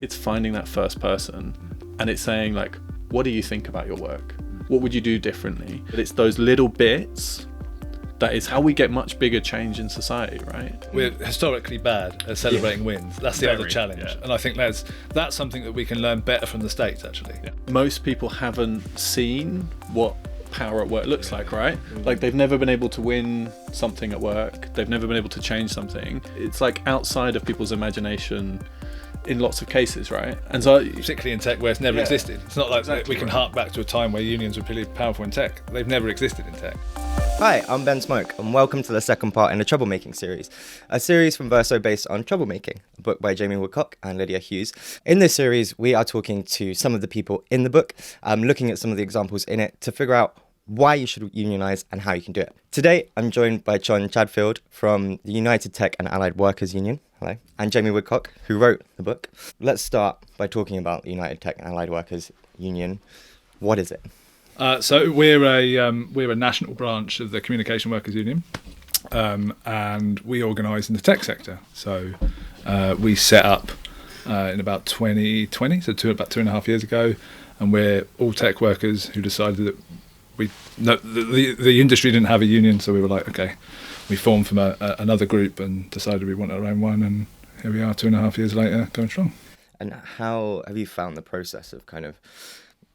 It's finding that first person and it's saying like, what do you think about your work? What would you do differently? But it's those little bits that is how we get much bigger change in society, right? We're historically bad at celebrating wins. That's the other challenge. Yeah. And I think that's something that we can learn better from the States, actually. Yeah. Most people haven't seen what power at work looks like, right? Like they've never been able to win something at work. They've never been able to change something. It's like outside of people's imagination in lots of cases, right? And so, particularly in tech where it's never existed. It's not like we can hark back to a time where unions were pretty powerful in tech. They've never existed in tech. Hi, I'm Ben Smoke, and welcome to the second part in the Troublemaking series, a series from Verso based on Troublemaking, a book by Jamie Woodcock and Lydia Hughes. In this series, we are talking to some of the people in the book, looking at some of the examples in it to figure out why you should unionise and how you can do it. Today, I'm joined by John Chadfield from the United Tech and Allied Workers Union. Hello. And Jamie Woodcock, who wrote the book. Let's start by talking about the United Tech and Allied Workers Union. What is it? So we're a national branch of the Communication Workers Union, and we organise in the tech sector. So we set up in about 2020, so about 2.5 years ago, and we're all tech workers who decided that the industry didn't have a union, so we were like, okay, we formed from another group and decided we wanted our own one, and here we are 2.5 years later, going strong. And how have you found the process of kind of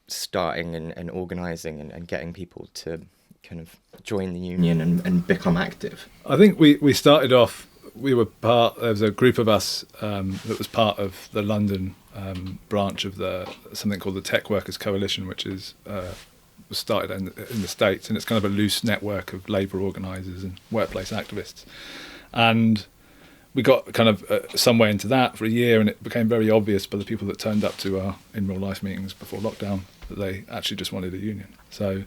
starting and organising and getting people to kind of join the union and become active? I think we started off, there was a group of us that was part of the London branch of something called the Tech Workers Coalition, which is was started in the States, and it's kind of a loose network of labour organisers and workplace activists. And we got kind of some way into that for a year, and it became very obvious by the people that turned up to our in real life meetings before lockdown that they actually just wanted a union. So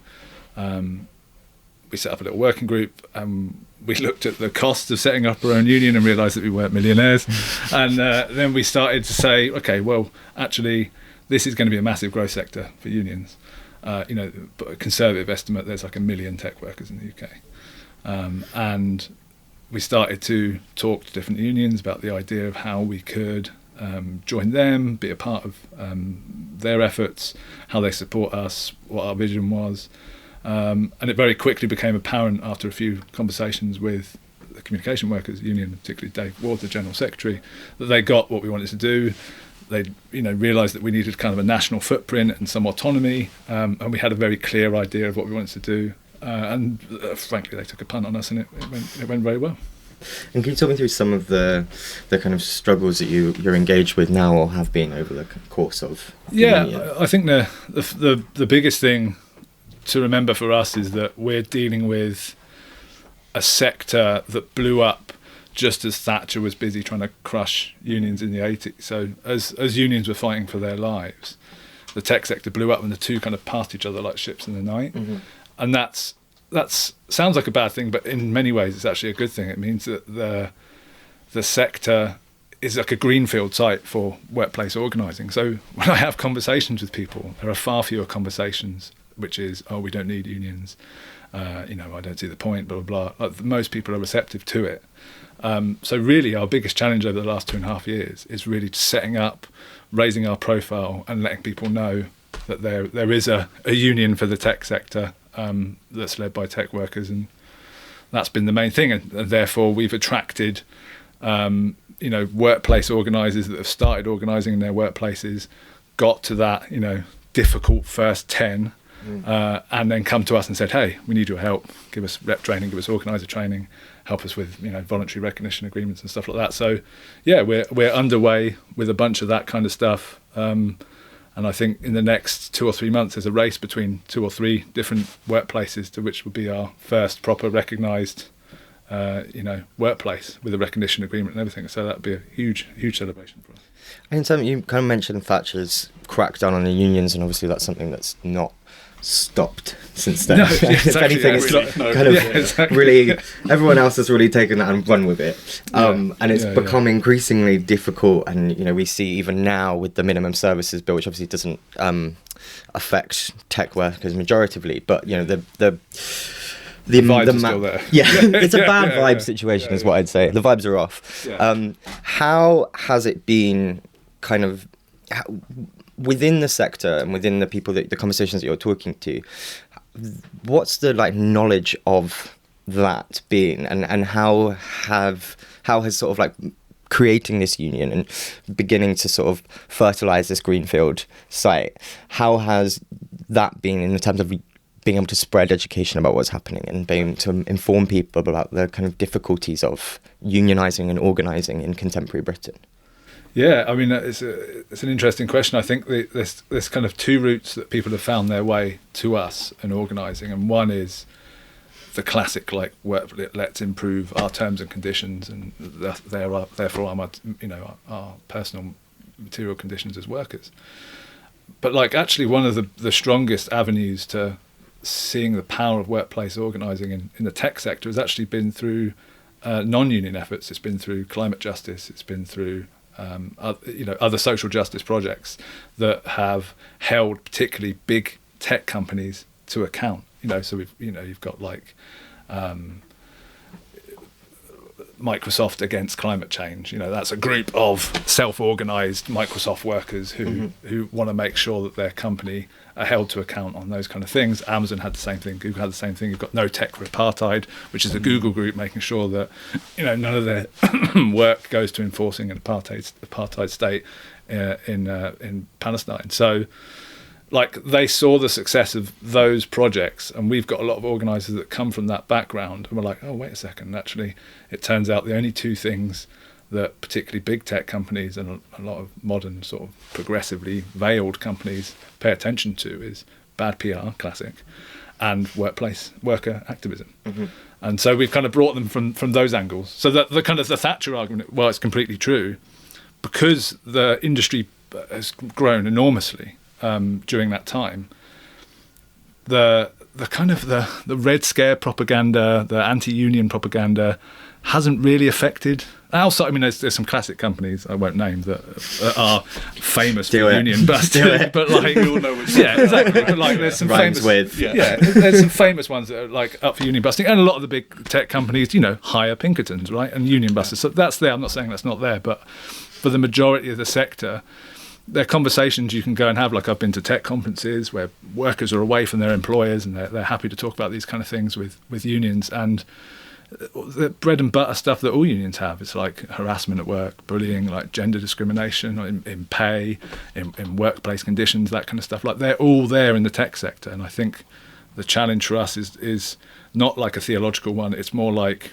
we set up a little working group, and we looked at the cost of setting up our own union and realised that we weren't millionaires. And then we started to say, okay, well, actually, this is going to be a massive growth sector for unions. But a conservative estimate, there's like 1 million tech workers in the UK. And we started to talk to different unions about the idea of how we could join them, be a part of their efforts, how they support us, what our vision was. And it very quickly became apparent after a few conversations with the Communication Workers Union, particularly Dave Ward, the General Secretary, that they got what we wanted to do. They realised that we needed kind of a national footprint and some autonomy, and we had a very clear idea of what we wanted to do. And frankly, they took a punt on us, and it went very well. And can you talk me through some of the kind of struggles that you're engaged with now or have been over the course of the union? I think the biggest thing to remember for us is that we're dealing with a sector that blew up just as Thatcher was busy trying to crush unions in the 80s. So as unions were fighting for their lives, the tech sector blew up, and the two kind of passed each other like ships in the night. Mm-hmm. And that's sounds like a bad thing, but in many ways it's actually a good thing. It means that the sector is like a greenfield site for workplace organising. So when I have conversations with people, there are far fewer conversations which is, oh, we don't need unions, I don't see the point, blah, blah, blah. Like, most people are receptive to it. So really our biggest challenge over the last 2.5 years is really setting up, raising our profile and letting people know that there is a union for the tech sector that's led by tech workers, and that's been the main thing. And therefore we've attracted workplace organisers that have started organising in their workplaces, got to that difficult first 10, and then come to us and said, hey, we need your help, give us rep training, give us organiser training, help us with voluntary recognition agreements and stuff like that. So yeah, we're underway with a bunch of that kind of stuff, and I think in the next 2 or 3 months there's a race between 2 or 3 different workplaces to which will be our first proper recognised workplace with a recognition agreement and everything. So that'd be a huge celebration for us. And so you kind of mentioned Thatcher's crackdown on the unions, and obviously that's something that's not stopped since then. No, yeah, if anything, it's really everyone else has really taken that and run with it, and it's become increasingly difficult. And we see even now with the minimum services bill, which obviously doesn't affect tech workers majoritively, but the vibes are still there. Yeah, it's a bad vibe situation, is what I'd say. The vibes are off. Yeah. How has it been kind of within the sector and within the people that the conversations that you're talking to, what's the like knowledge of that been, and how has sort of like creating this union and beginning to sort of fertilize this greenfield site, how has that been in terms of being able to spread education about what's happening and being able to inform people about the kind of difficulties of unionizing and organizing in contemporary Britain? Yeah, I mean, it's an interesting question. I think there's kind of two routes that people have found their way to us and organising, and one is the classic, like, let's improve our terms and conditions, and therefore our personal material conditions as workers. But like, actually, one of the strongest avenues to seeing the power of workplace organising in the tech sector has actually been through non-union efforts. It's been through climate justice. It's been through other social justice projects that have held particularly big tech companies to account. So you've got like Microsoft against climate change. That's a group of self-organized Microsoft workers who want to make sure that their company are held to account on those kind of things. Amazon had the same thing. Google had the same thing. You've got No Tech for Apartheid, which is a Google group making sure that none of their work goes to enforcing an apartheid state in Palestine. So, like, they saw the success of those projects, and we've got a lot of organisers that come from that background, and we're like, oh, wait a second, actually, it turns out the only two things that particularly big tech companies and a lot of modern sort of progressively veiled companies pay attention to is bad PR, classic, and worker activism. And so we've kind of brought them from those angles. So that the kind of the Thatcher argument, well, it's completely true, because the industry has grown enormously during that time. The kind of the Red Scare propaganda, the anti-union propaganda, hasn't really affected. Also, I mean, there's some classic companies I won't name that are famous for union busting, but like, we all know which. Yeah, exactly. But like, there's some Rhymes famous. with. There's some famous ones that are like up for union busting, and a lot of the big tech companies, hire Pinkertons, right, and union busters. So that's there. I'm not saying that's not there, but for the majority of the sector, there are conversations you can go and have. Like, I've been to tech conferences where workers are away from their employers, and they're happy to talk about these kind of things with unions, and the bread and butter stuff that all unions have. It's like harassment at work, bullying, like gender discrimination in pay, in workplace conditions, that kind of stuff. Like, they're all there in the tech sector. And I think the challenge for us is not like a theological one. It's more like,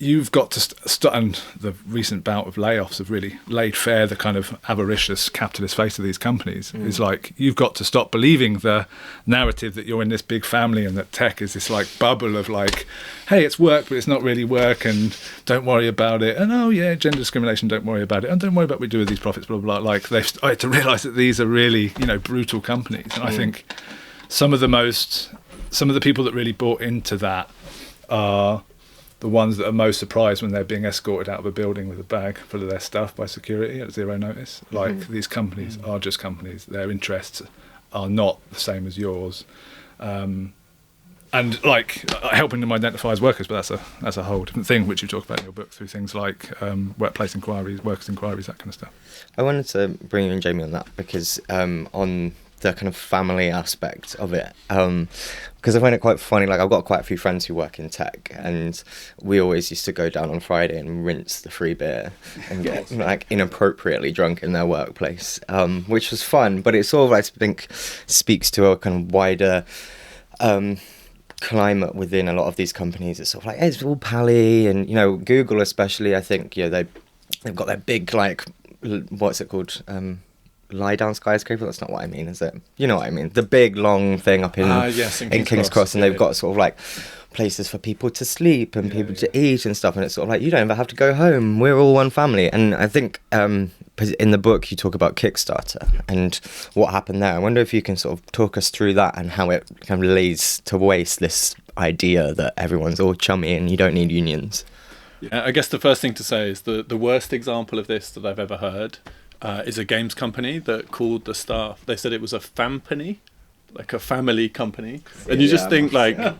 you've got to and the recent bout of layoffs have really laid bare the kind of avaricious capitalist face of these companies. It's like, you've got to stop believing the narrative that you're in this big family and that tech is this like bubble of like, hey, it's work, but it's not really work, and don't worry about it. And oh yeah, gender discrimination, don't worry about it. And don't worry about what we do with these profits, blah, blah, blah. Like, they've started to realise that these are really, brutal companies. And I think some of the people that really bought into that are the ones that are most surprised when they're being escorted out of a building with a bag full of their stuff by security at zero notice. Like, these companies are just companies. Their interests are not the same as yours. And like, helping them identify as workers, but that's a whole different thing, which you talk about in your book through things like workplace inquiries, workers' inquiries, that kind of stuff. I wanted to bring you and Jamie on that because on the kind of family aspect of it, because I find it quite funny. Like, I've got quite a few friends who work in tech, and we always used to go down on Friday and rinse the free beer and get like inappropriately drunk in their workplace, which was fun. But it sort of, I think, speaks to a kind of wider climate within a lot of these companies. It's sort of like, hey, it's all pally, and Google especially. I think they've got that big, like, what's it called? Lie down skyscraper. That's not what I mean, is it? You know what I mean? The big long thing up in King's Cross, and they've got sort of like places for people to sleep and people to eat and stuff, and it's sort of like, you don't ever have to go home. We're all one family. And I think in the book you talk about Kickstarter and what happened there. I wonder if you can sort of talk us through that and how it kind of lays to waste this idea that everyone's all chummy and you don't need unions. Yeah, I guess the first thing to say is the worst example of this that I've ever heard is a games company that called the staff. They said it was a fampany, like a family company. And you just think, like, at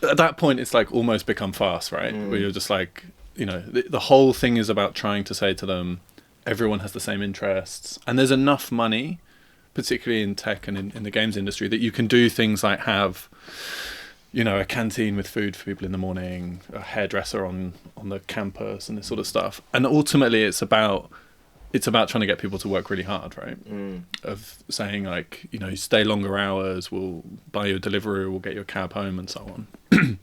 that point it's like almost become farce, right? Where you're just like, the whole thing is about trying to say to them, everyone has the same interests, and there's enough money, particularly in tech and in the games industry, that you can do things like have, you know, a canteen with food for people in the morning, a hairdresser on the campus, and this sort of stuff. And ultimately, it's about trying to get people to work really hard, right? Of saying, like, you know, you stay longer hours, we'll buy you a delivery, we'll get you a cab home, and so on.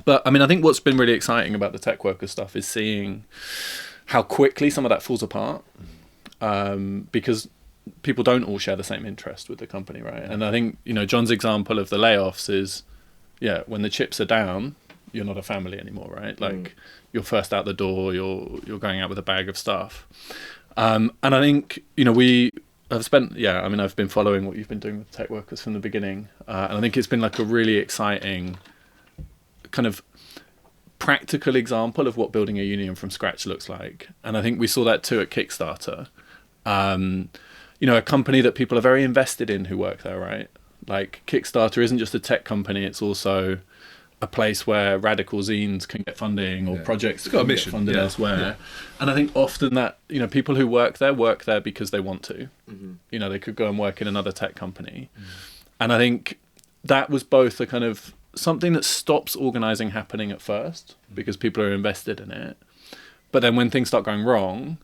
But I mean, I think what's been really exciting about the tech worker stuff is seeing how quickly some of that falls apart, because people don't all share the same interest with the company, right? And I think, you know, John's example of the layoffs is, yeah, when the chips are down, you're not a family anymore, right? Like, you're first out the door, you're going out with a bag of stuff. And I think, you know, I've been following what you've been doing with tech workers from the beginning. And I think it's been like a really exciting kind of practical example of what building a union from scratch looks like. And I think we saw that too at Kickstarter. You know, a company that people are very invested in who work there, right? Like, Kickstarter isn't just a tech company, it's also a place where radical zines can get funding, or projects can get funded elsewhere. Yeah. And I think often that, you know, people who work there because they want to. You know, they could go and work in another tech company. And I think that was both a kind of something that stops organising happening at first, because people are invested in it. But then when things start going wrong,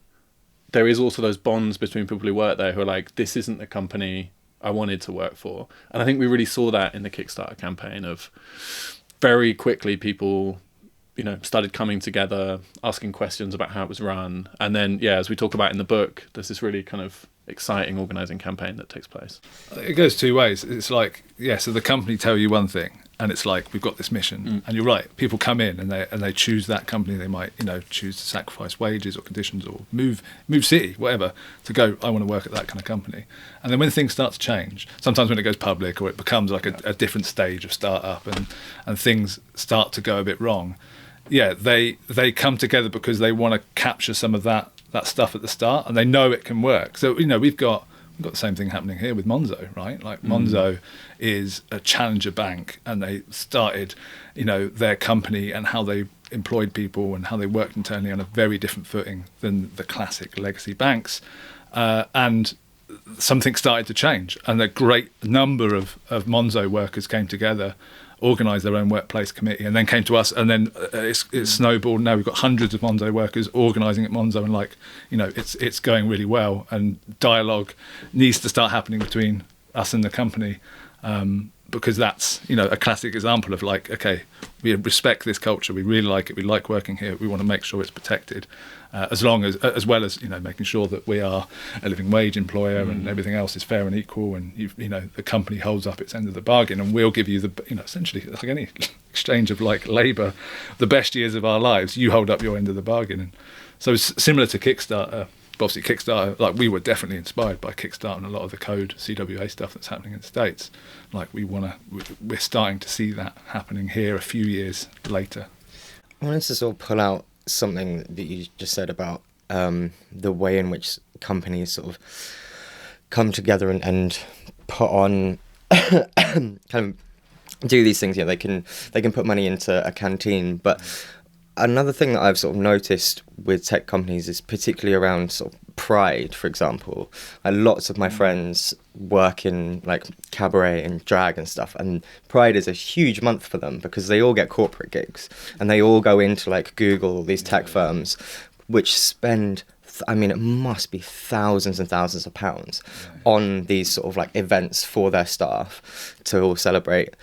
there is also those bonds between people who work there who are like, this isn't the company I wanted to work for. And I think we really saw that in the Kickstarter campaign of very quickly people, you know, started coming together, asking questions about how it was run. And then, yeah, as we talk about in the book, there's this really kind of exciting organising campaign that takes place. It goes two ways. It's like, yeah, so the company tell you one thing, and it's like, we've got this mission. And you're right, people come in and they choose that company. They might, you know, choose to sacrifice wages or conditions or move city, whatever, to go, I want to work at that kind of company. And then when things start to change, sometimes when it goes public or it becomes like a different stage of startup and things start to go a bit wrong, yeah, they come together because they want to capture some of that stuff at the start, and they know it can work. So, you know, we've got the same thing happening here with Monzo, right? Like, Monzo is a challenger bank, and they started, you know, their company and how they employed people and how they worked internally on a very different footing than the classic legacy banks. And something started to change, and a great number of Monzo workers came together, organised their own workplace committee, and then came to us, and then it snowballed. Now we've got hundreds of Monzo workers organising at Monzo, and, like, you know, it's going really well, and dialogue needs to start happening between us and the company, because that's, you know, a classic example of, like, okay, we respect this culture, we really like it, we like working here, we want to make sure it's protected, as well as, you know, making sure that we are a living wage employer and everything else is fair and equal, and you know, the company holds up its end of the bargain, and we'll give you the, you know, essentially like any exchange of, like, labour, the best years of our lives, you hold up your end of the bargain. And so it's similar to Kickstarter. But obviously Kickstarter, like, we were definitely inspired by Kickstarter and a lot of the code CWA stuff that's happening in the States. Like, we're starting to see that happening here a few years later. I wanted to sort of pull out something that you just said about the way in which companies sort of come together and put on kind of do these things. You know, they can put money into a canteen, but another thing that I've sort of noticed with tech companies is particularly around sort of pride, for example. Lots of my friends work in, like, cabaret and drag and stuff, and Pride is a huge month for them because they all get corporate gigs and they all go into, like, Google, these tech firms, which spend, I mean, it must be thousands and thousands of pounds on these sort of, like, events for their staff to all celebrate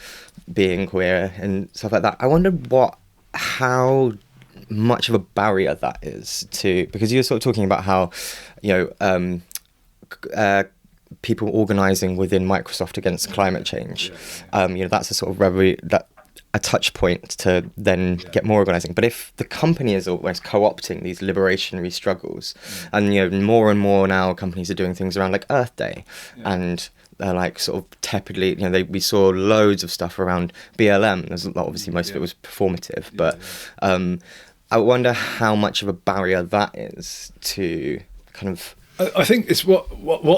being queer and stuff like that. I wonder how much of a barrier that is to, because you're sort of talking about how, you know, people organising within Microsoft against climate change, you know, that's a sort of a touch point to then get more organising. But if the company is always co-opting these liberationary struggles, and, you know, more and more now companies are doing things around, like, Earth Day, and they're, like, sort of tepidly, you know, we saw loads of stuff around BLM. There's a lot, obviously most of it was performative, but I wonder how much of a barrier that is to kind of... I think it's what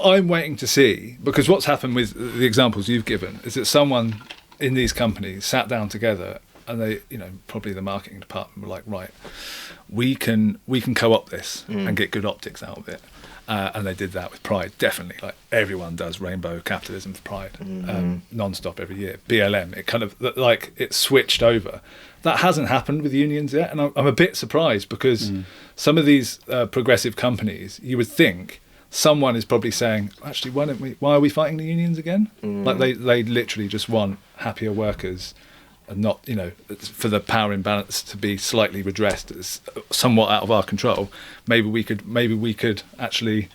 I'm waiting to see, because what's happened with the examples you've given is that someone in these companies sat down together and they, probably the marketing department were like, right, we can co-opt this and get good optics out of it. And they did that with Pride, definitely. Like everyone does rainbow capitalism for Pride, non-stop every year. BLM, it kind of like it switched over. That hasn't happened with unions yet, and I'm a bit surprised because some of these progressive companies, you would think someone is probably saying, actually, why are we fighting the unions again? Like they literally just want happier workers. And not, for the power imbalance to be slightly redressed, it's somewhat out of our control. Maybe we could actually,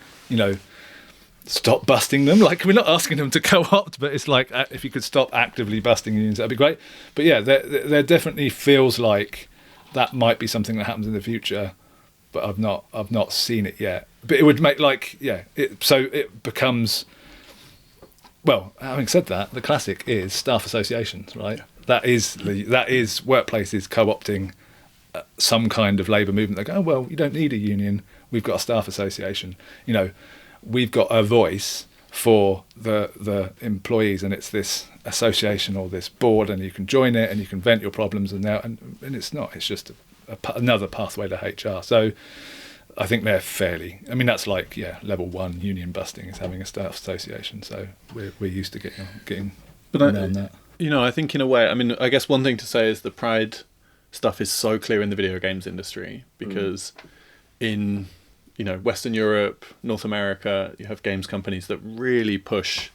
stop busting them. Like, we're not asking them to co-opt, but it's like if you could stop actively busting unions, that'd be great. But yeah, there definitely feels like that might be something that happens in the future, but I've not seen it yet. But it would make so it becomes. Well, having said that, the classic is staff associations, right? Yeah. That is workplaces co-opting some kind of labour movement. They go, oh, well, you don't need a union. We've got a staff association. We've got a voice for the employees, and it's this association or this board, and you can join it and you can vent your problems. And it's not. It's just another pathway to HR. So I think they're fairly. I mean, that's like level 1 union busting is having a staff association. So we're used to getting around that. I think in a way, I mean, I guess one thing to say is the Pride stuff is so clear in the video games industry because in, Western Europe, North America, you have games companies that really push,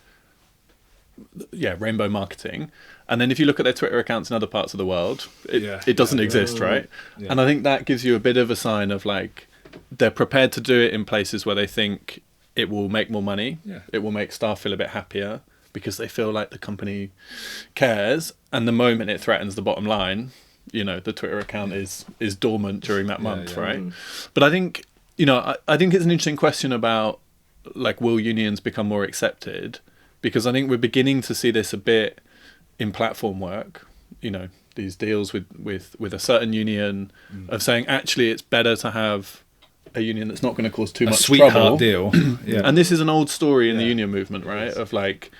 rainbow marketing. And then if you look at their Twitter accounts in other parts of the world, it doesn't exist, right? Yeah. And I think that gives you a bit of a sign of like, they're prepared to do it in places where they think it will make more money. Yeah. It will make staff feel a bit happier, because they feel like the company cares, and the moment it threatens the bottom line, the Twitter account is dormant during that month, right? But I think, I think it's an interesting question about, like, will unions become more accepted? Because I think we're beginning to see this a bit in platform work, these deals with a certain union of saying, actually, it's better to have a union that's not going to cause too much sweetheart trouble. Deal. Yeah. And this is an old story in the union movement, right? Of like,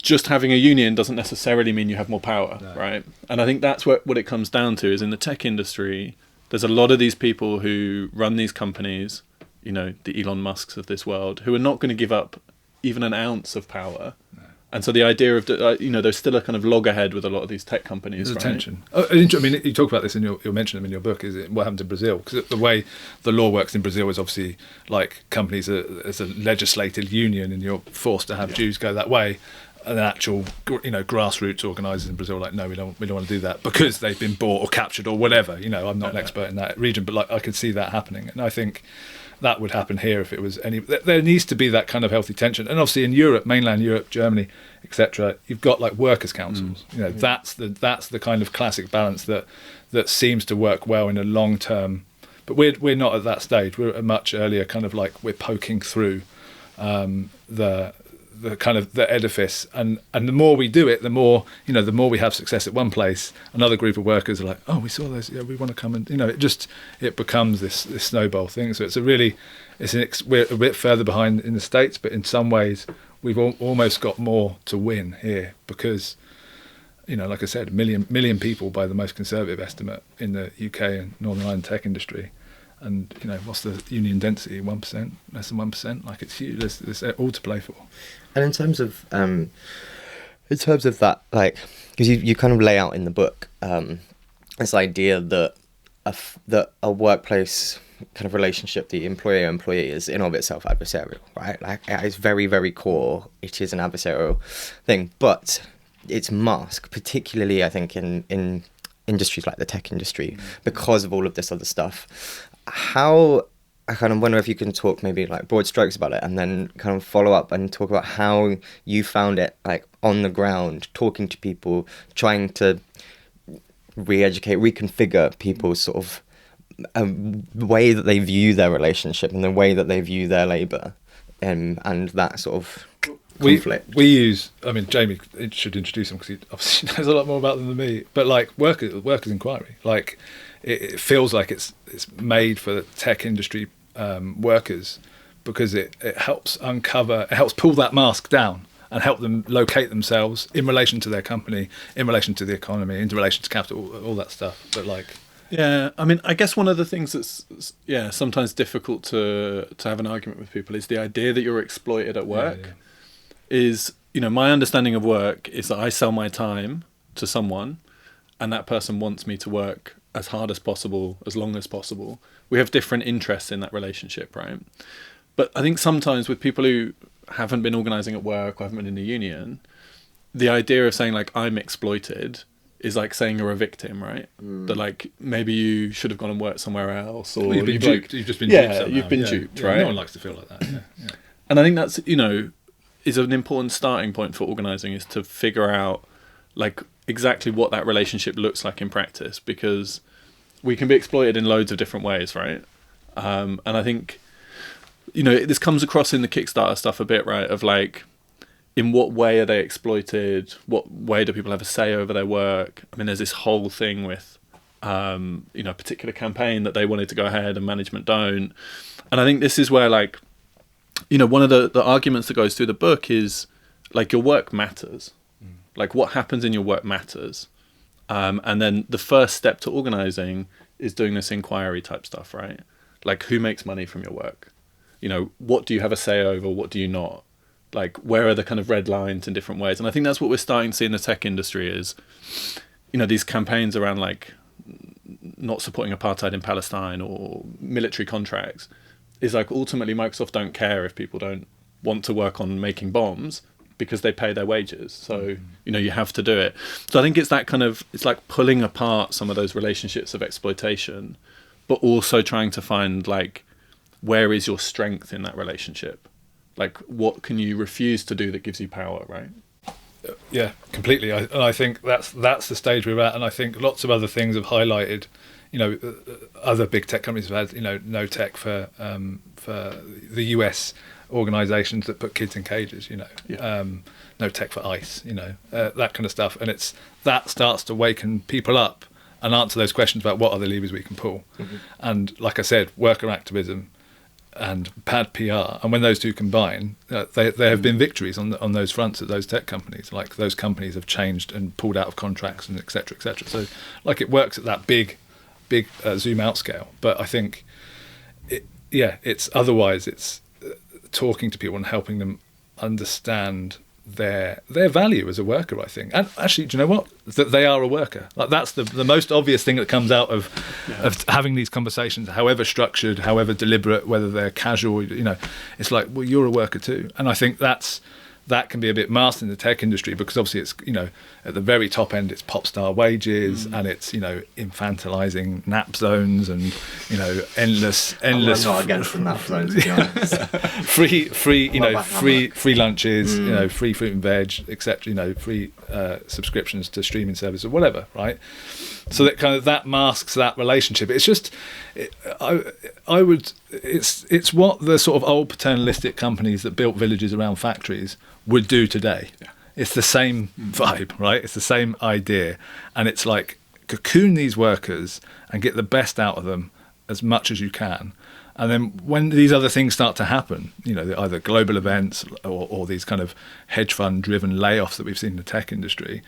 just having a union doesn't necessarily mean you have more power, right? And I think that's what it comes down to is in the tech industry, there's a lot of these people who run these companies, the Elon Musks of this world, who are not going to give up even an ounce of power. No. And so the idea of, there's still a kind of loggerhead with a lot of these tech companies. There's right? tension. I mean, you talk about this and you'll mention them in your book, is what happened in Brazil. Because the way the law works in Brazil is obviously like companies as a legislated union, and you're forced to have dues go that way. And actual, grassroots organisers in Brazil are like, no, we don't want to do that because they've been bought or captured or whatever. I'm not an expert in that region, but like I could see that happening, and I think that would happen here if it was any. There needs to be that kind of healthy tension, and obviously in Europe, mainland Europe, Germany, etc., you've got like workers' councils. That's the kind of classic balance that seems to work well in a long term. But we're not at that stage. We're at a much earlier kind of like we're poking through the kind of the edifice, and the more we do it, the more the more we have success at one place, another group of workers are like, oh, we saw those, we want to come, and it becomes this snowball thing. So we're a bit further behind in the States, but in some ways we've almost got more to win here because like I said, a million people by the most conservative estimate in the UK and Northern Ireland tech industry. And what's the union density? 1%, less than 1%. Like, it's huge. There's all to play for. And in terms of that, like, because you kind of lay out in the book this idea that a workplace kind of relationship, the employer-employee, is in of itself adversarial, right? Like, at its very, very core, it is an adversarial thing, but it's masked, particularly, I think, in industries like the tech industry, because of all of this other stuff. I kind of wonder if you can talk maybe like broad strokes about it, and then kind of follow up and talk about how you found it like on the ground, talking to people, trying to re-educate, reconfigure people's sort of way that they view their relationship and the way that they view their labour, and that sort of conflict. We use, I mean, Jamie should introduce him because he obviously knows a lot more about them than me, but like workers' inquiry, like it feels like it's made for the tech industry workers, because it helps pull that mask down and help them locate themselves in relation to their company, in relation to the economy, in relation to capital, all that stuff. But like, yeah, I mean, I guess one of the things that's sometimes difficult to have an argument with people is the idea that you're exploited at work. Is, you know, my understanding of work is that I sell my time to someone, and that person wants me to work as hard as possible, as long as possible. We have different interests in that relationship, right? But I think sometimes with people who haven't been organising at work or haven't been in a union, the idea of saying like I'm exploited is like saying you're a victim, right? That like maybe you should have gone and worked somewhere else, or you've been duped. You've just been duped. Somehow. You've been duped, right? No one likes to feel like that. Yeah. And I think that's, you know, is an important starting point for organising, is to figure out like exactly what that relationship looks like in practice, because we can be exploited in loads of different ways, right? And I think, you know, this comes across in the Kickstarter stuff a bit, right? Of like, in what way are they exploited? What way do people have a say over their work? I mean, there's this whole thing with, you know, a particular campaign that they wanted to go ahead and management don't. And I think this is where, like, you know, one of the arguments that goes through the book is like your work matters. Like what happens in your work matters. And then the first step to organising is doing this inquiry type stuff, right? Like who makes money from your work? You know, what do you have a say over? What do you not? Like, where are the kind of red lines in different ways? And I think that's what we're starting to see in the tech industry is, you know, these campaigns around like not supporting apartheid in Palestine or military contracts is like ultimately Microsoft don't care if people don't want to work on making bombs because they pay their wages. So, you know, you have to do it. So I think it's that kind of, it's like pulling apart some of those relationships of exploitation, but also trying to find like, where is your strength in that relationship? Like, what can you refuse to do that gives you power, right? Yeah, completely. I think that's the stage we're at, and I think lots of other things have highlighted. You know, other big tech companies have had, you know, no tech for the US organisations that put kids in cages. You know, no tech for ICE. You know, that kind of stuff, and it's that starts to waken people up and answer those questions about what are the levers we can pull. And like I said, worker activism and bad PR, and when those two combine, there have been victories on those fronts at those tech companies. Like those companies have changed and pulled out of contracts and et cetera, et cetera. So like it works at that big zoom out scale. But I think, it's otherwise it's talking to people and helping them understand their value as a worker, I think. And actually, do you know what? That they are a worker. Like that's the most obvious thing that comes out of having these conversations, however structured, however deliberate, whether they're casual, you know, it's like, well, you're a worker too. And I think that can be a bit masked in the tech industry because obviously it's, you know, at the very top end it's pop star wages and it's, you know, infantilizing nap zones and, you know, endless I'm not against the nap zones, to be honest. free lunches, you know, free fruit and veg, etc., you know, free subscriptions to streaming services or whatever, right? So that kind of that masks that relationship. It's just, it's what the sort of old paternalistic companies that built villages around factories would do today. It's the same vibe, right? It's the same idea, and it's like cocoon these workers and get the best out of them as much as you can. And then when these other things start to happen, you know, either global events or these kind of hedge fund driven layoffs that we've seen in the tech industry,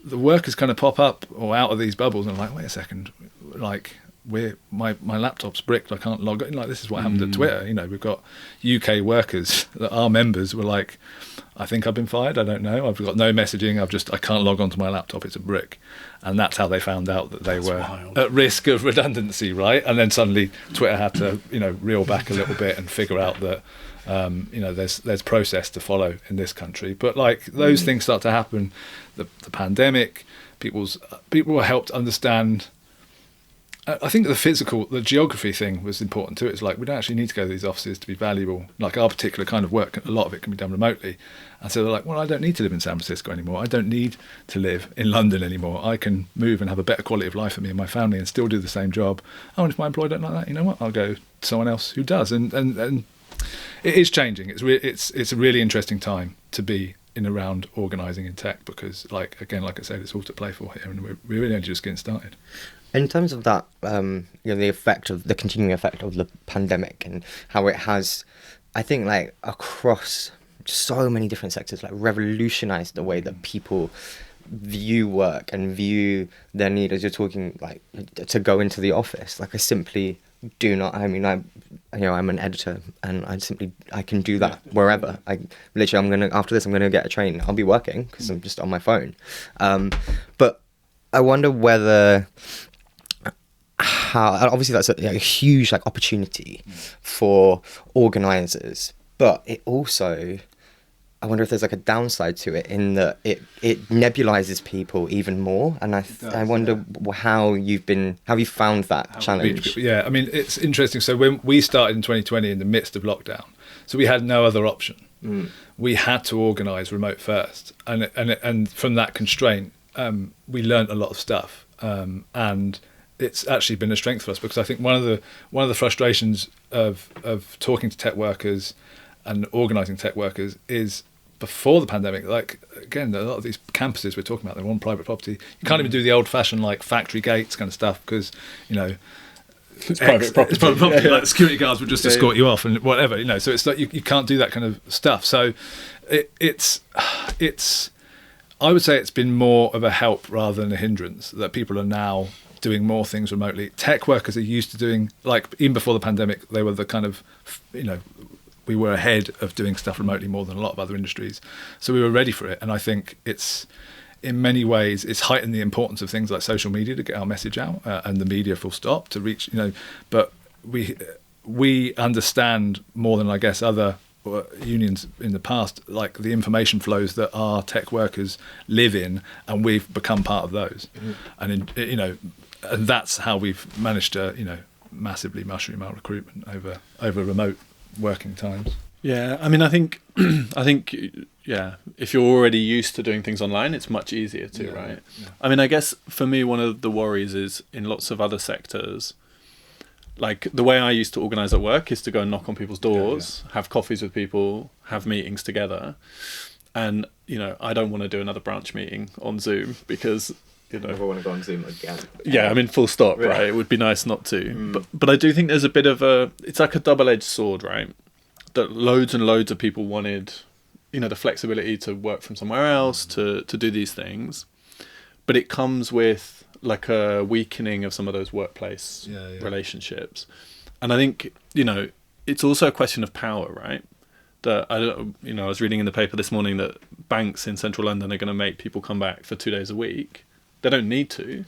the workers kind of pop up or out of these bubbles and like, wait a second, like my laptop's bricked, I can't log in. Like this is what happened at Twitter. You know, we've got UK workers that our members were like, I think I've been fired, I don't know, I've got no messaging, I can't log onto my laptop, it's a brick. And that's how they found out that they were wild. At risk of redundancy, right? And then suddenly Twitter had to, you know, reel back a little bit and figure out that you know, there's process to follow in this country. But like those things start to happen, the pandemic, people were helped understand. I think the geography thing was important too. It's like we don't actually need to go to these offices to be valuable. Like our particular kind of work, a lot of it can be done remotely. And so they're like, well, I don't need to live in San Francisco anymore. I don't need to live in London anymore. I can move and have a better quality of life for me and my family and still do the same job. Oh, and if my employer don't like that, you know what? I'll go to someone else who does. And it is changing. It's a really interesting time to be in around organising in tech because, like I said, it's all to play for here, and we're really only just getting started. In terms of that, you know, the continuing effect of the pandemic and how it has, I think, like across so many different sectors, like revolutionized the way that people view work and view their need, as you're talking, like, to go into the office. Like, I simply do not, I mean, I'm an editor, and I can do that wherever. After this I'm gonna get a train. I'll be working because I'm just on my phone. But I wonder how, obviously that's a huge, like, opportunity for organisers, but it also, I wonder if there's like a downside to it, in that it nebulizes people even more. And I wonder how you found that challenge. Yeah, I mean, it's interesting. So when we started in 2020 in the midst of lockdown, so we had no other option. We had to organise remote first, and from that constraint, we learnt a lot of stuff, and it's actually been a strength for us, because I think one of the frustrations of talking to tech workers and organising tech workers is, before the pandemic, like, again, a lot of these campuses we're talking about, they're on private property. You can't even do the old-fashioned, like, factory gates kind of stuff, because, you know, it's private property. Like, the security guards would just escort you off and whatever, you know. So it's like you can't do that kind of stuff. So it's I would say it's been more of a help rather than a hindrance, that people are now doing more things remotely. Tech workers are used to doing, like, even before the pandemic, they were the kind of, you know, we were ahead of doing stuff remotely more than a lot of other industries. So we were ready for it. And I think it's, in many ways, it's heightened the importance of things like social media to get our message out, and the media, full stop, to reach, you know. But we understand more than, I guess, other unions in the past, like, the information flows that our tech workers live in, and we've become part of those. And, you know, and that's how we've managed to, you know, massively mushroom our recruitment over remote working times. Yeah, I mean, I think if you're already used to doing things online, it's much easier to, right? Yeah. I mean, I guess for me, one of the worries is, in lots of other sectors, like, the way I used to organise at work is to go and knock on people's doors, have coffees with people, have meetings together. And, you know, I don't want to do another branch meeting on Zoom, because, you know, I never want to go on Zoom again. Yeah, I mean, full stop, right? It would be nice not to. But I do think there's a bit of it's like a double-edged sword, right? That loads and loads of people wanted, you know, the flexibility to work from somewhere else, to do these things. But it comes with, like, a weakening of some of those workplace relationships. And I think, you know, it's also a question of power, right? That I was reading in the paper this morning that banks in central London are going to make people come back for 2 days a week. They don't need to,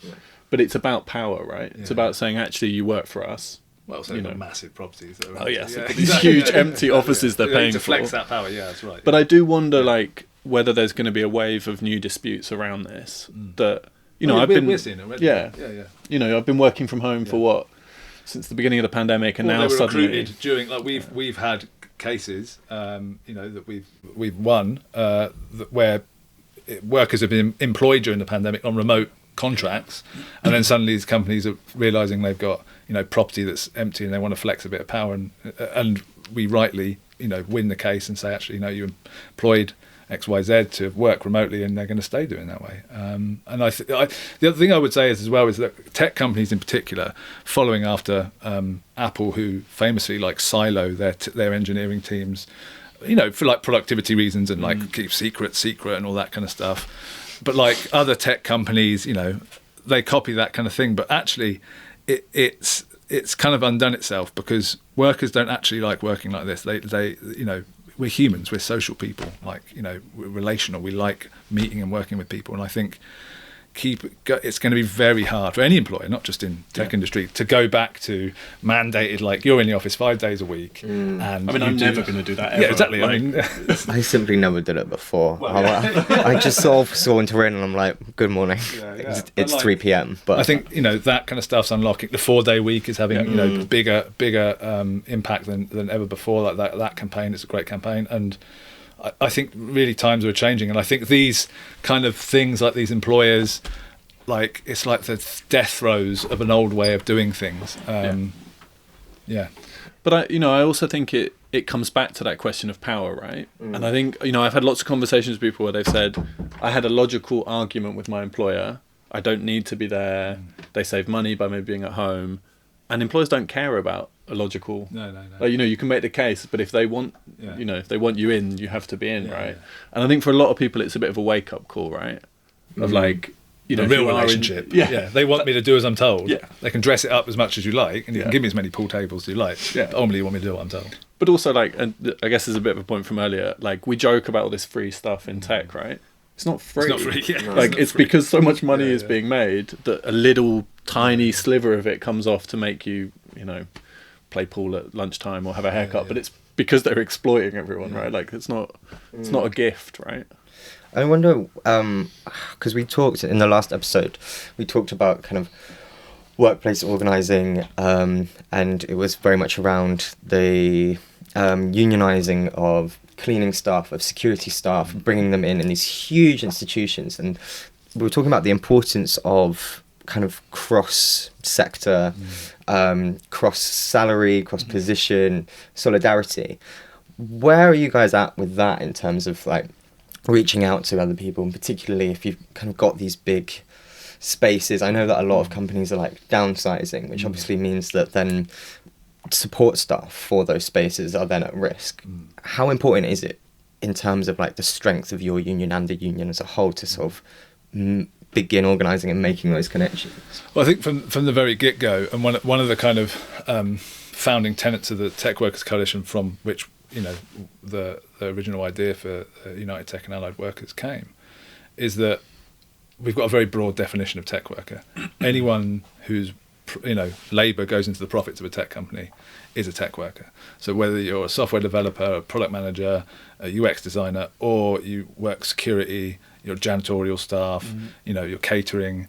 but it's about power, right? It's about saying, actually, you work for us. Well, so, you know, massive properties. These huge empty offices they're paying to for. Flex that power, that's right. But I do wonder, like, whether there's going to be a wave of new disputes around this. That, you know, we're seeing it already. Yeah. You know, I've been working from home for since the beginning of the pandemic, and now suddenly during, like, we've had cases, you know, that we've won, where workers have been employed during the pandemic on remote contracts, and then suddenly these companies are realising they've got, you know, property that's empty, and they want to flex a bit of power, and we rightly, you know, win the case and say, actually, you know, you employed XYZ to work remotely, and they're going to stay doing that way. And the other thing I would say is, as well, is that tech companies in particular, following after Apple, who famously, like, silo their engineering teams, you know, for, like, productivity reasons, and, like, keep secret and all that kind of stuff. But, like, other tech companies, you know, they copy that kind of thing. But actually, it's kind of undone itself, because workers don't actually like working like this. They you know, we're humans, we're social people. Like, you know, we're relational. We like meeting and working with people. And I think it's going to be very hard for any employer, not just in tech industry, to go back to mandated, like, you're in the office 5 days a week. And I mean, I'm never going to do that ever. Yeah, exactly. Like, I mean, I simply never did it before. I just sort of saunter in, and I'm like, good morning. It's like, 3 p.m. But I think, you know, that kind of stuff's unlocking. The 4-day week is having, you know, bigger impact than ever before. Like that campaign is a great campaign. And I think really times are changing, and I think these kind of things, like these employers, like, it's like the death throes of an old way of doing things. But I also think it comes back to that question of power, right? And I think, you know, I've had lots of conversations with people where they've said, I had a logical argument with my employer. I don't need to be there. They save money by me being at home. And employers don't care about a logical. No. Like, you know, you can make the case, but if they want, Yeah. you know, if they want you in, you have to be in, Yeah, right? yeah. And I think for a lot of people, it's a bit of a wake up call, right? Of like, you know, A if real you are in- relationship. yeah. They want me to do as I'm told. Yeah. They can dress it up as much as you like, and you Yeah. can give me as many pool tables as you like. Yeah. But ultimately, you want me to do what I'm told. But also, like, and I guess there's a bit of a point from earlier. Like, we joke about all this free stuff in tech, right? It's not free. It's not free. Yeah. Like, not it's free. because so much money Yeah, is yeah. being made that a little tiny sliver of it comes off to make you, you know, play pool at lunchtime or have a haircut. yeah. But it's because they're exploiting everyone, right? Like, it's not a gift, right? I wonder, because we talked in the last episode, we talked about kind of workplace organising, and it was very much around the unionising of cleaning staff, of security staff, bringing them in these huge institutions. And we were talking about the importance of kind of cross-sector, cross-salary, cross-position, solidarity. Where are you guys at with that in terms of like reaching out to other people, and particularly if you've kind of got these big spaces? I know that a lot of companies are like downsizing, which obviously means that then support staff for those spaces are then at risk. How important is it in terms of like the strength of your union and the union as a whole to sort of begin organising and making those connections? Well, I think from the very get-go, and one of the kind of founding tenets of the Tech Workers Coalition, from which, you know, the original idea for United Tech and Allied Workers came, is that we've got a very broad definition of tech worker. Anyone whose, you know, labour goes into the profits of a tech company is a tech worker. So whether you're a software developer, a product manager, a UX designer, or you work security, your janitorial staff, you know, your catering,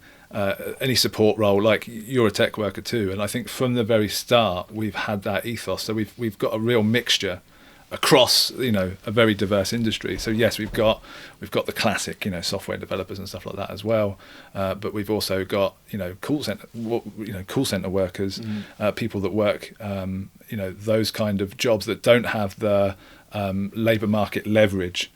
any support role, like, you're a tech worker too. And I think from the very start we've had that ethos. So we've got a real mixture across, you know, a very diverse industry. So yes, we've got the classic, you know, software developers and stuff like that as well, but we've also got, you know, call center workers, people that work, you know, those kind of jobs that don't have the labour market leverage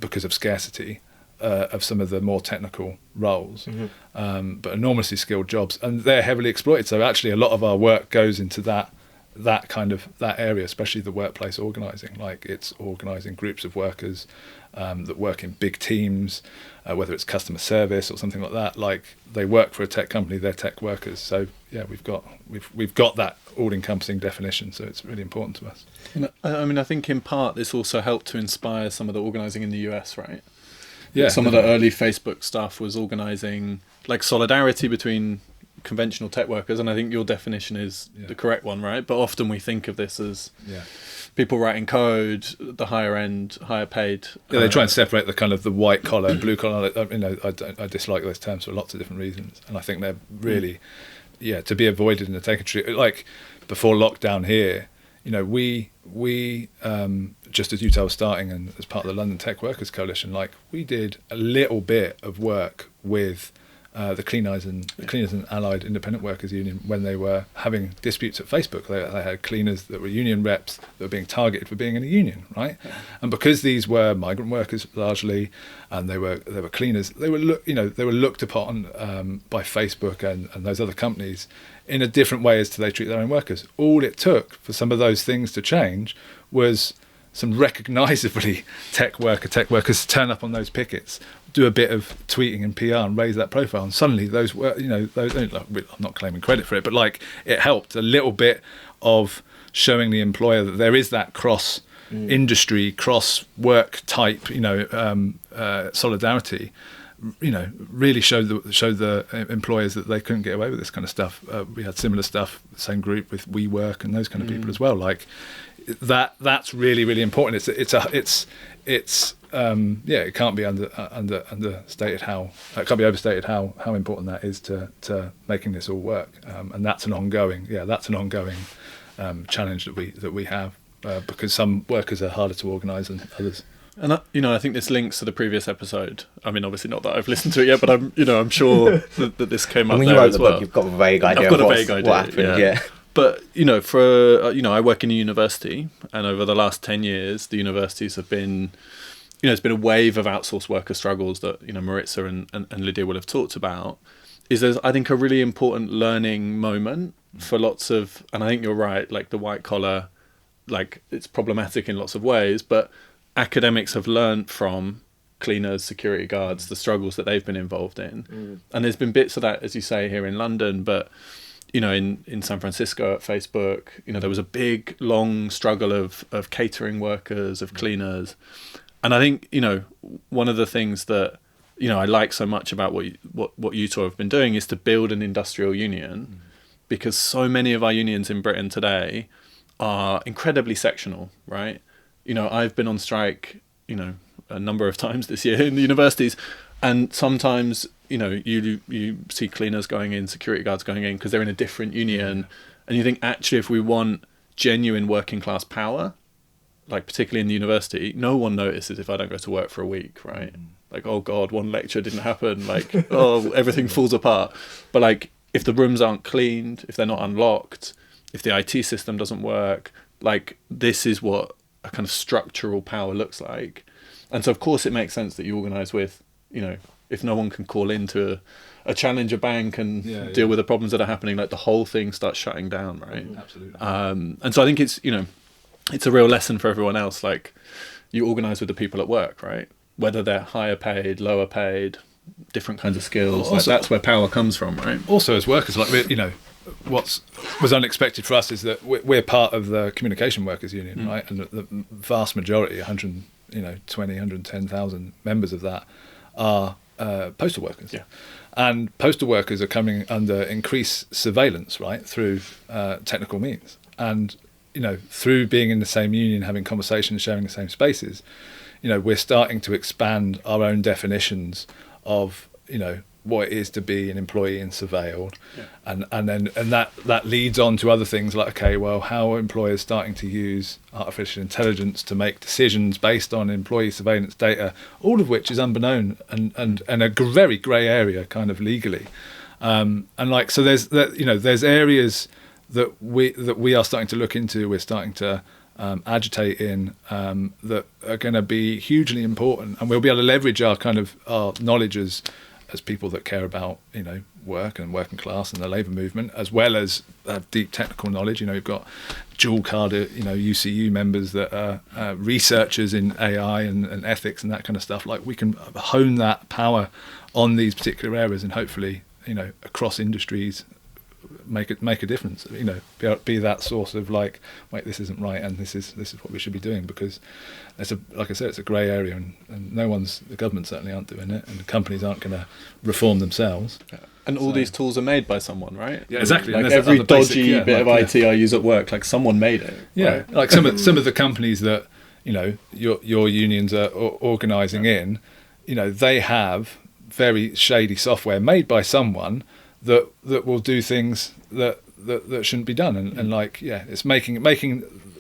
because of scarcity of some of the more technical roles, but enormously skilled jobs, and they're heavily exploited. So actually a lot of our work goes into that area, especially the workplace organising. Like, it's organising groups of workers that work in big teams, whether it's customer service or something like that. Like, they work for a tech company, they're tech workers. So yeah, we've got that all-encompassing definition. So it's really important to us. And I mean, I think in part this also helped to inspire some of the organising in the US, right? Yeah, Some of the early Facebook stuff was organising like solidarity between conventional tech workers, and I think your definition is the correct one, right? But often we think of this as people writing code, the higher end, higher paid. Yeah, they try and separate the kind of the white collar and blue collar. You know, I dislike those terms for lots of different reasons, and I think they're really, to be avoided in the tech industry. Like, before lockdown here, you know, we just as UTAL was starting and as part of the London Tech Workers Coalition, like, we did a little bit of work with the Cleaners and Allied Independent Workers Union when they were having disputes at Facebook. They had cleaners that were union reps that were being targeted for being in a union, right? And because these were migrant workers largely, and they were cleaners, they were looked upon by Facebook and those other companies in a different way as to they treat their own workers. All it took for some of those things to change was some recognisably tech workers to turn up on those pickets, do a bit of tweeting and PR and raise that profile, and suddenly those were, you know, I'm not claiming credit for it, but like, it helped a little bit of showing the employer that there is that cross industry, cross work type, you know, solidarity. You know, really showed the employers that they couldn't get away with this kind of stuff. We had similar stuff, same group with WeWork and those kind of people as well. Like, that's really, really important. It can't be understated how it can't be overstated how important that is to making this all work. And that's an ongoing challenge that we have because some workers are harder to organise than others. And I think this links to the previous episode. I mean, obviously not that I've listened to it yet, but I'm sure that this came up when there you wrote as the well. book, you've got a vague idea. I've got of a vague idea. What happened? Yeah. But I work in a university, and over the last 10 years, the universities have been, it's been a wave of outsourced worker struggles that Maritza and Lydia will have talked about. is there's, I think, a really important learning moment for lots of, and I think you're right, like the white collar, like it's problematic in lots of ways, but academics have learned from cleaners, security guards, the struggles that they've been involved in. And there's been bits of that, as you say, here in London, but you know, in San Francisco at Facebook, you know, there was a big, long struggle of catering workers, of cleaners. And I think, you know, one of the things that, you know, I like so much about what you two have been doing is to build an industrial union, because so many of our unions in Britain today are incredibly sectional, right? You know, I've been on strike, you know, a number of times this year in the universities, and sometimes, you know, you see cleaners going in, security guards going in because they're in a different union, and you think, actually, if we want genuine working class power, like particularly in the university, no one notices if I don't go to work for a week, right? Like, oh God, one lecture didn't happen, like, oh, everything falls apart. But like, if the rooms aren't cleaned, if they're not unlocked, if the IT system doesn't work, like, this is what a kind of structural power looks like. And so of course it makes sense that you organise with, you know, if no one can call into a challenger bank and deal with the problems that are happening, like the whole thing starts shutting down, right? Absolutely. And so I think it's, you know, it's a real lesson for everyone else. Like, you organise with the people at work, right? Whether they're higher paid, lower paid, different kinds of skills. Also, like, that's where power comes from, right? Also, as workers, like, you know, what was unexpected for us is that we're part of the Communication Workers Union, right? And the vast majority, 110,000 members of that are postal workers. Yeah. And postal workers are coming under increased surveillance, right, through technical means. And, you know, through being in the same union, having conversations, sharing the same spaces, you know, we're starting to expand our own definitions of, you know, what it is to be an employee and surveilled, and that leads on to other things like, okay, well, how are employers starting to use artificial intelligence to make decisions based on employee surveillance data, all of which is unbeknown and a very grey area kind of legally, and like, so there's that, you know, there's areas that we are starting to look into, we're starting to agitate in, that are going to be hugely important, and we'll be able to leverage our kind of our knowledge as people that care about, you know, work and working class and the labour movement, as well as deep technical knowledge. You know, you've got dual card, you know, UCU members that are researchers in AI and ethics and that kind of stuff. Like, we can hone that power on these particular areas and hopefully, you know, across industries, make a difference. You know, be that source of like, wait, this isn't right, and this is what we should be doing, because it's like I said, it's a grey area, and the government certainly aren't doing it, and the companies aren't going to reform themselves. And all these tools are made by someone, right? Yeah, exactly. Like, every dodgy bit of IT I use at work, like, someone made it. Yeah, right? Like some of the companies that, you know, your unions are organising in, you know, they have very shady software made by someone that will do things that shouldn't be done, and like, yeah, it's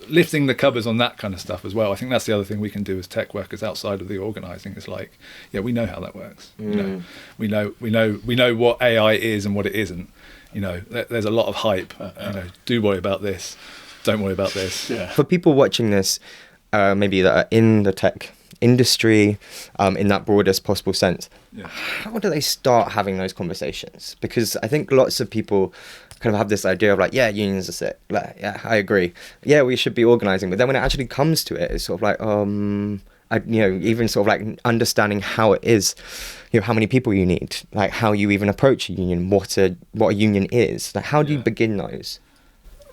lifting the covers on that kind of stuff as well. I think that's the other thing we can do as tech workers outside of the organising, is like, yeah, we know how that works. You know, we know what AI is and what it isn't. You know, there's a lot of hype. You know, do worry about this, don't worry about this. Yeah. For people watching this, maybe that are in the tech industry, in that broadest possible sense, how do they start having those conversations? Because I think lots of people kind of have this idea of like, yeah, unions are sick. Like, yeah, I agree. Yeah, we should be organising. But then when it actually comes to it, it's sort of like, you know, even sort of like understanding how it is, you know, how many people you need, like how you even approach a union, what a union is. Like, how do you begin those?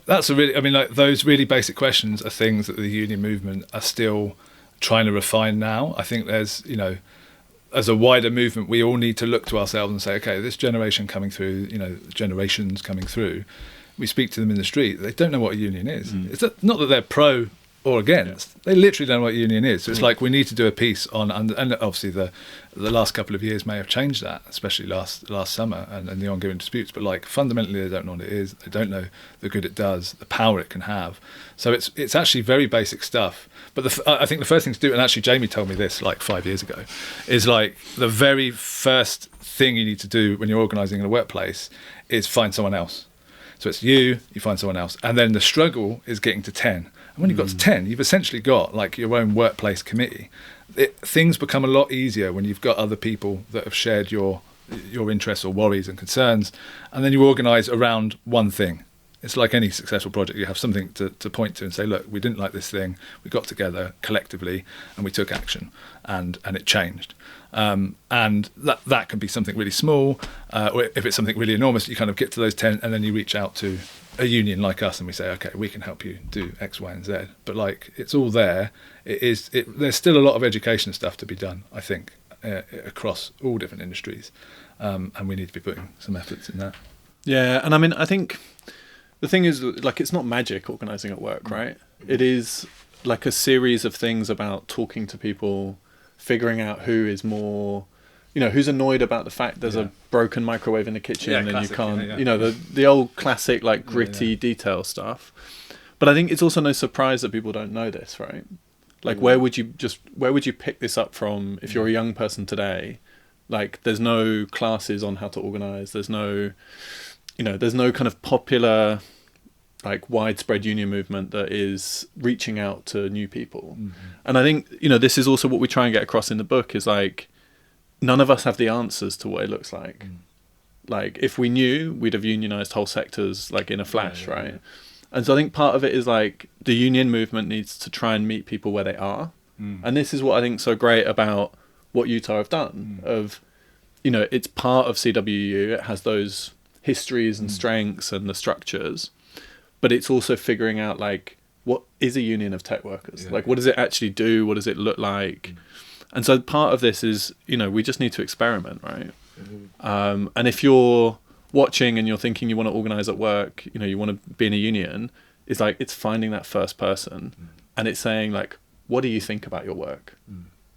That's like, those really basic questions are things that the union movement are still trying to refine now. I think there's, you know, as a wider movement, we all need to look to ourselves and say, okay, this generation coming through, you know, generations coming through, we speak to them in the street, they don't know what a union is. It's not that they're pro or against, they literally don't know what a union is. So it's like, we need to do a piece on, and obviously the last couple of years may have changed that, especially last summer and the ongoing disputes, but like, fundamentally they don't know what it is, they don't know the good it does, the power it can have. So it's actually very basic stuff. But I think the first thing to do, and actually Jamie told me this like 5 years ago, is like, the very first thing you need to do when you're organising in a workplace is find someone else. So it's you find someone else, and then the struggle is getting to 10. And when you've got to 10, you've essentially got like your own workplace committee. Things become a lot easier when you've got other people that have shared your your interests or worries and concerns, and then you organise around one thing. It's like any successful project. You have something to point to and say, look, we didn't like this thing. We got together collectively and we took action, and it changed. And that can be something really small, or if it's something really enormous, you kind of get to those 10, and then you reach out to a union like us and we say, okay, we can help you do X, Y, and Z. But like, it's all there. There's still a lot of education stuff to be done, I think, across all different industries, and we need to be putting some efforts in that. Yeah, and I mean, I think the thing is, like, it's not magic organising at work, right? It is like a series of things about talking to people, figuring out who is more, who's annoyed about the fact there's a broken microwave in the kitchen and you can't, the old classic, like, gritty detail stuff. But I think it's also no surprise that people don't know this, right? Like, where would you pick this up from if you're a young person today? Like, there's no classes on how to organise. There's no kind of popular, like, widespread union movement that is reaching out to new people. And I think, this is also what we try and get across in the book, is like, none of us have the answers to what it looks like. Like, if we knew, we'd have unionised whole sectors, like, in a flash, right? And so I think part of it is, like, the union movement needs to try and meet people where they are. And this is what I think is so great about what Utah have done. It's part of CWU. It has those histories and strengths and the structures. But it's also figuring out, like, what is a union of tech workers? Like, what does it actually do? What does it look like? And so part of this is, we just need to experiment, right? And if you're watching and you're thinking you want to organise at work, you want to be in a union, it's like, it's finding that first person and it's saying, like, what do you think about your work?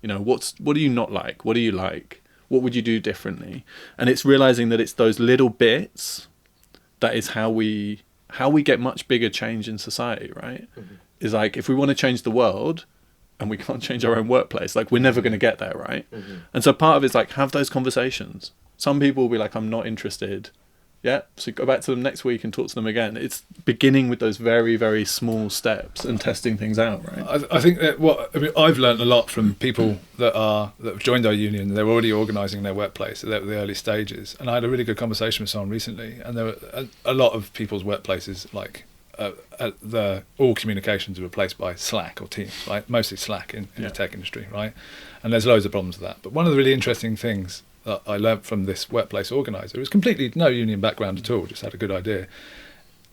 What do you not like? What do you like? What would you do differently? And it's realising that it's those little bits that is how we get much bigger change in society, right? Is like, if we want to change the world and we can't change our own workplace, like, we're never going to get there, right? And so part of it is, like, have those conversations. Some people will be like, I'm not interested. Yeah, so go back to them next week and talk to them again. It's beginning with those very, very small steps and testing things out, right? I think that I've learned a lot from people that have joined our union. They're already organising their workplace at the early stages. And I had a really good conversation with someone recently, and there were a lot of people's workplaces, like, all communications are replaced by Slack or Teams, right? Mostly Slack in the tech industry, right? And there's loads of problems with that. But one of the really interesting things that I learned from this workplace organiser, who was completely no union background at all, just had a good idea.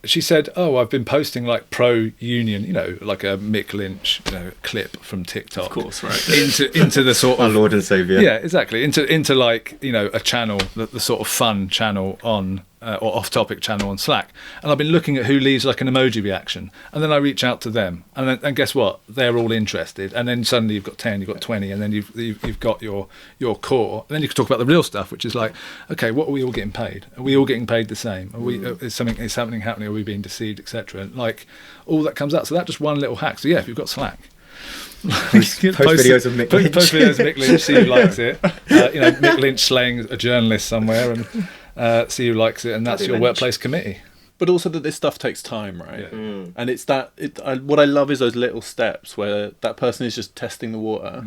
She said, I've been posting, like, pro-union, like a Mick Lynch clip from TikTok. Of course, right. into the sort of... Our Lord and Saviour. Yeah, exactly. Into like, a channel, the sort of fun channel on... or off-topic channel on Slack, and I've been looking at who leaves, like, an emoji reaction, and then I reach out to them, and guess what? They're all interested, and then suddenly you've got 10, you've got 20, and then you've got your core, and then you can talk about the real stuff, which is like, okay, what are we all getting paid? Are we all getting paid the same? Are we is something happening? Are we being deceived, etc.? Like, all that comes out. So that's just one little hack. So yeah, if you've got Slack, post videos of Mick Lynch. Post videos of Mick Lynch, see who likes it. Mick Lynch slaying a journalist somewhere, and see who likes it, and that's your workplace committee. But also that this stuff takes time, right? And it's what I love is those little steps where that person is just testing the water.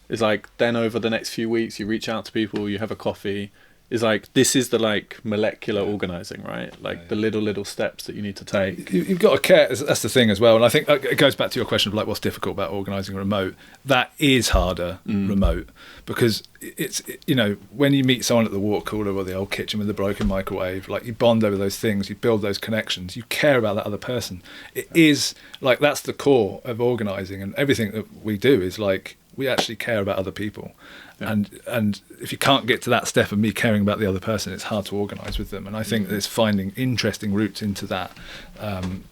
It's like, then over the next few weeks you reach out to people, you have a coffee. It's like, this is the, like, molecular organising, right? Like, the little steps that you need to take. You've got to care. That's the thing as well. And I think it goes back to your question of, like, what's difficult about organising remote. That is harder remote, because it's, when you meet someone at the water cooler or the old kitchen with the broken microwave, like, you bond over those things, you build those connections, you care about that other person. It is, like, that's the core of organising, and everything that we do is, like, we actually care about other people. And if you can't get to that step of me caring about the other person, it's hard to organise with them. And I think there's finding interesting routes into that,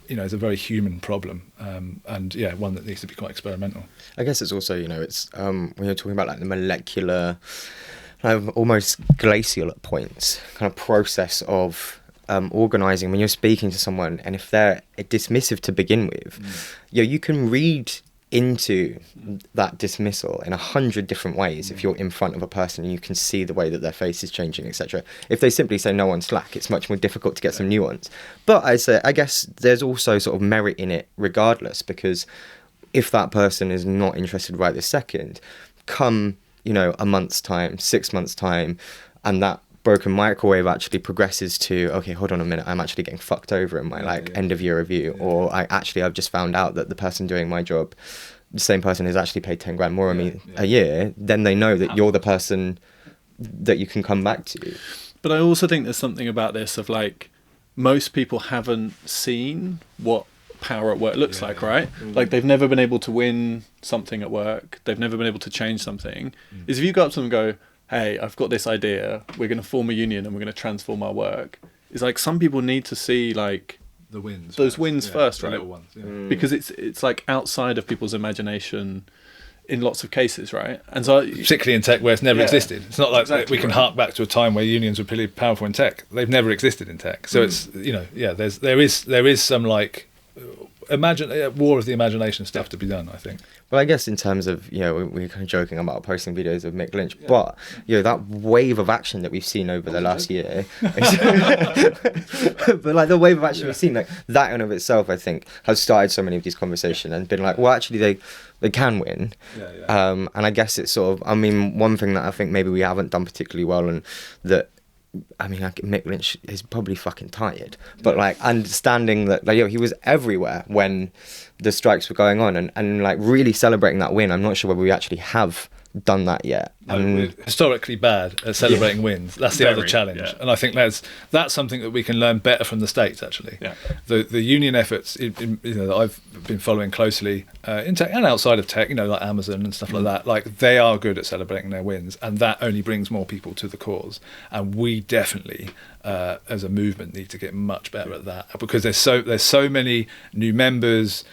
is a very human problem, and one that needs to be quite experimental. I guess it's also, it's when you're talking about, like, the molecular, kind of almost glacial at points, kind of process of organising, when you're speaking to someone, and if they're dismissive to begin with, you can read into that dismissal in 100 different ways. If you're in front of a person and you can see the way that their face is changing, etc. If they simply say no on Slack, it's much more difficult to get some nuance. But I guess there's also sort of merit in it regardless, because if that person is not interested right this second, come a month's time, 6 months time, and that broken microwave actually progresses to, okay, hold on a minute, I'm actually getting fucked over in my end of year review, or I've just found out that the person doing my job, the same person, is actually paid 10 grand more on me a year. Then they know that you're the person that you can come back to. But I also think there's something about this of like, most people haven't seen what power at work looks like, right? Like they've never been able to win something at work. They've never been able to change something. Is if you go up to them and go, hey, I've got this idea, we're going to form a union and we're going to transform our work. It's like some people need to see like the wins, those wins first, right? Little ones, because it's like outside of people's imagination in lots of cases, right? And so particularly in tech where it's never existed. It's not like we can hark back to a time where unions were pretty powerful in tech. They've never existed in tech. So it's, there is some like war of the imagination stuff to be done, I think. Well, I guess in terms of, we're kind of joking about posting videos of Mick Lynch, but, that wave of action that we've seen over the last year, but like the wave of action we've seen, like that in of itself, I think, has started so many of these conversations and been like, well, actually they can win. And I guess it's sort of, one thing that I think maybe we haven't done particularly well, and that, like Mick Lynch is probably fucking tired, but like understanding that he was everywhere when the strikes were going on, and like really celebrating that win. I'm not sure whether we actually have done that yet. We're historically bad at celebrating wins. That's the other challenge, and I think that's something that we can learn better from the States. Actually, the union efforts that I've been following closely in tech and outside of tech, like Amazon and stuff like that. Like they are good at celebrating their wins, and that only brings more people to the cause. And we definitely, as a movement, need to get much better at that, because there's so many new members,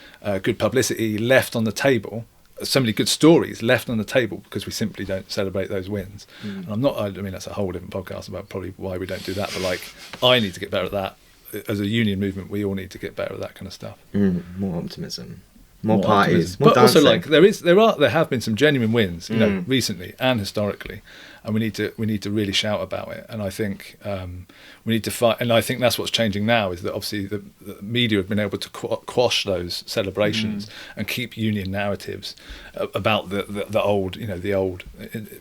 good publicity left on the table. So many good stories left on the table because we simply don't celebrate those wins. And that's a whole different podcast about probably why we don't do that, but like I need to get better at that. As a union movement, we all need to get better at that kind of stuff. More optimism, more parties, more but dancing. Also like there have been some genuine wins, recently and historically, and we need to really shout about it. And I think we need to fight, and I think that's what's changing now, is that obviously the media have been able to quash those celebrations and keep union narratives about the old, the old,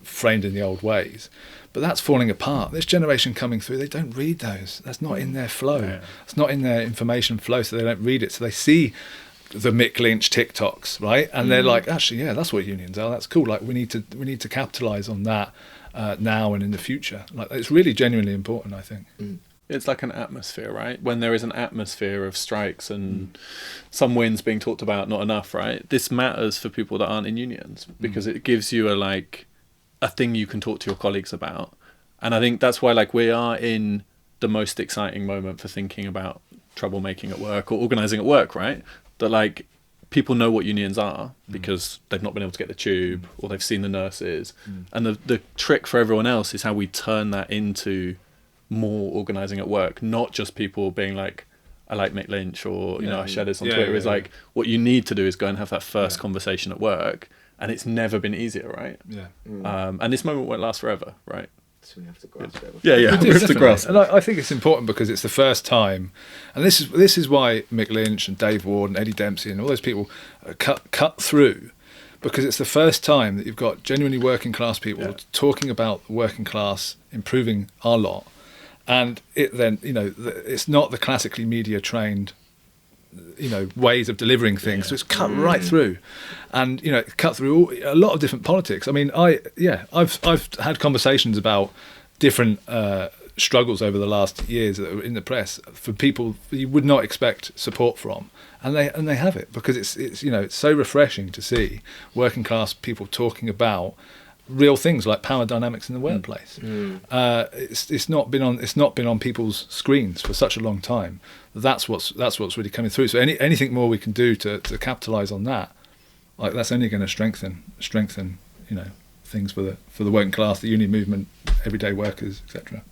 framed in the old ways. But that's falling apart. This generation coming through, they don't read those. That's not in their flow. It's not in their information flow, so they don't read it. So they see the Mick Lynch TikToks, right? And they're like, actually, that's what unions are. That's cool. Like we need to capitalise on that now and in the future. Like it's really genuinely important, I think. It's like an atmosphere, right? When there is an atmosphere of strikes and some wins being talked about, not enough, right? This matters for people that aren't in unions because it gives you a thing you can talk to your colleagues about. And I think that's why we are in the most exciting moment for thinking about troublemaking at work or organising at work, right? That people know what unions are because they've not been able to get the tube or they've seen the nurses. And the trick for everyone else is how we turn that into more organising at work, not just people being like, I like Mick Lynch or, I share this on Twitter. It's like, what you need to do is go and have that first conversation at work. And it's never been easier, right? And this moment won't last forever, right? So we have to grasp it. We have to grasp. And I think it's important because it's the first time, and this is why Mick Lynch and Dave Ward and Eddie Dempsey and all those people cut through, because it's the first time that you've got genuinely working class people talking about the working class improving our lot, and it then it's not the classically media trained ways of delivering things, so it's cut right through, and cut through a lot of different politics. I've had conversations about different struggles over the last years that are in the press for people you would not expect support from, and they have it, because it's so refreshing to see working class people talking about real things like power dynamics in the workplace. It's not been on people's screens for such a long time. That's what's really coming through. So anything more we can do to capitalise on that, that's only going to strengthen things for the working class, the union movement, everyday workers, etc.